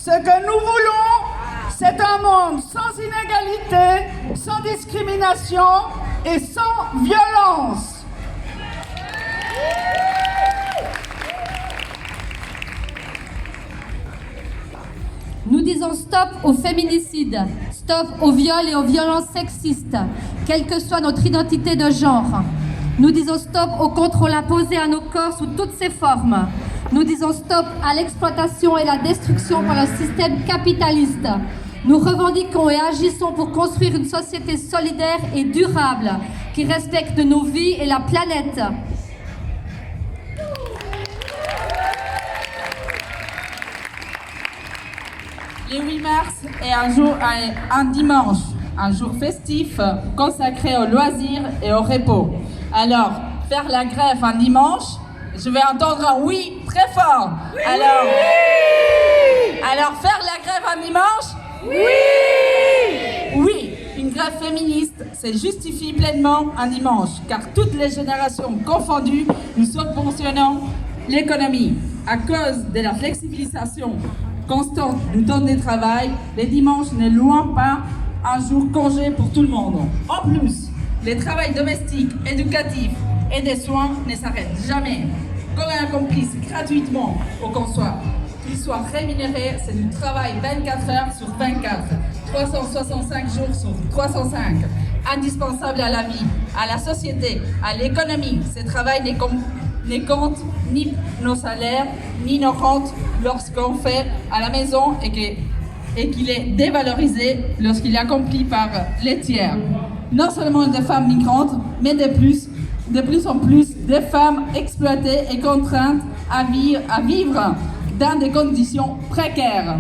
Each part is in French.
Ce que nous voulons, c'est un monde sans inégalité, sans discrimination et sans violence. Nous disons stop au féminicide, stop au viol et aux violences sexistes, quelle que soit notre identité de genre. Nous disons stop au contrôle imposé à nos corps sous toutes ses formes. Nous disons stop à l'exploitation et la destruction par un système capitaliste. Nous revendiquons et agissons pour construire une société solidaire et durable qui respecte nos vies et la planète. Le 8 mars est un dimanche, un jour festif consacré aux loisirs et au repos. Alors, faire la grève un dimanche, je vais entendre un oui très fort. Oui. Alors faire la grève un dimanche? Oui! Oui, une grève féministe se justifie pleinement un dimanche, car toutes les générations confondues, nous subventionnons l'économie. À cause de la flexibilisation constante du temps de travail, les dimanches n'est loin pas un jour congé pour tout le monde. En plus, le travail domestique, éducatif et des soins ne s'arrête jamais. Qu'on accomplisse gratuitement ou qu'il soit rémunéré, c'est du travail 24 heures sur 24, 365 jours sur 305. Indispensable à la vie, à la société, à l'économie. Ce travail ne compte ni nos salaires, ni nos rentes lorsqu'on fait à la maison et qu'il est dévalorisé lorsqu'il est accompli par les tiers. Non seulement des femmes migrantes, mais de plus en plus de femmes exploitées et contraintes à vivre dans des conditions précaires.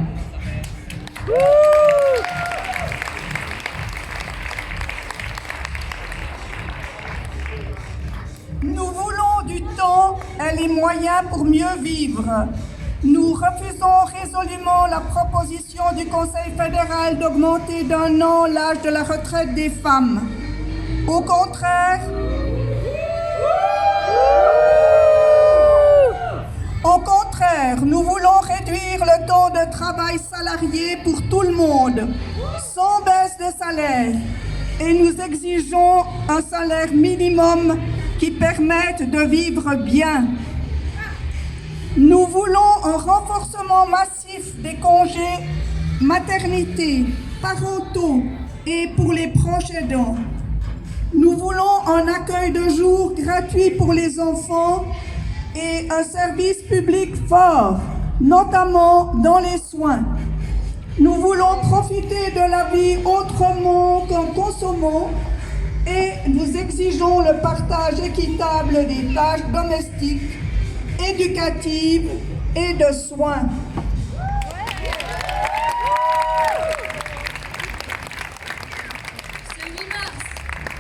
Nous voulons du temps et les moyens pour mieux vivre. Nous refusons résolument la proposition du Conseil fédéral d'augmenter d'1 an l'âge de la retraite des femmes. Au contraire, nous voulons réduire le temps de travail salarié pour tout le monde, sans baisse de salaire. Et nous exigeons un salaire minimum qui permette de vivre bien. Nous voulons un renforcement massif des congés maternité, parentaux et pour les proches aidants. Nous voulons un accueil de jour gratuit pour les enfants et un service public fort, notamment dans les soins. Nous voulons profiter de la vie autrement qu'en consommant et nous exigeons le partage équitable des tâches domestiques, éducatives et de soins. Ce 8 mars,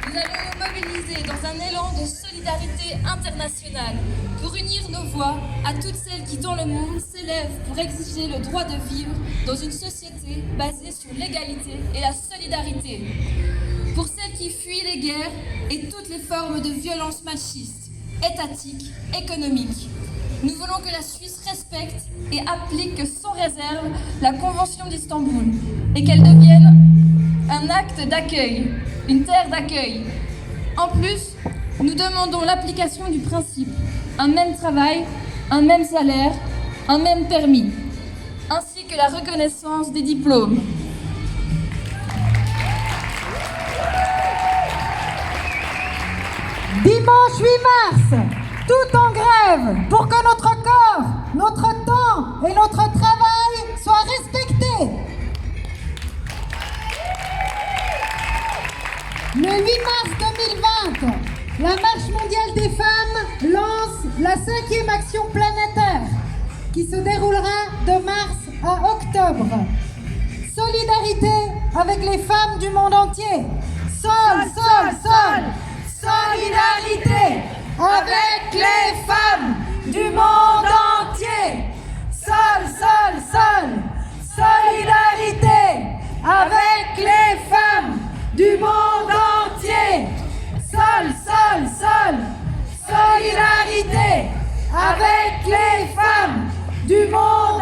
nous allons nous mobiliser dans un élan de solidarité internationale pour unir nos voix à toutes celles qui dans le monde s'élèvent pour exiger le droit de vivre dans une société basée sur l'égalité et la solidarité. Pour celles qui fuient les guerres et toutes les formes de violence machistes, étatiques, économiques. Nous voulons que la Suisse respecte et applique sans réserve la Convention d'Istanbul et qu'elle devienne un acte d'accueil, une terre d'accueil. En plus, nous demandons l'application du principe un même travail, un même salaire, un même permis, ainsi que la reconnaissance des diplômes. Dimanche 8 mars, tout en grève pour que notre corps, notre temps et notre travail soient respectés. Le 8 mars 2020, la Marche mondiale des femmes lance la 5e action planétaire qui se déroulera de mars à octobre. Solidarité avec les femmes du monde entier. Sol. Solidarité avec les femmes du monde entier. Sol. Solidarité avec les femmes du monde entier. Sol. Solidarité avec les femmes du monde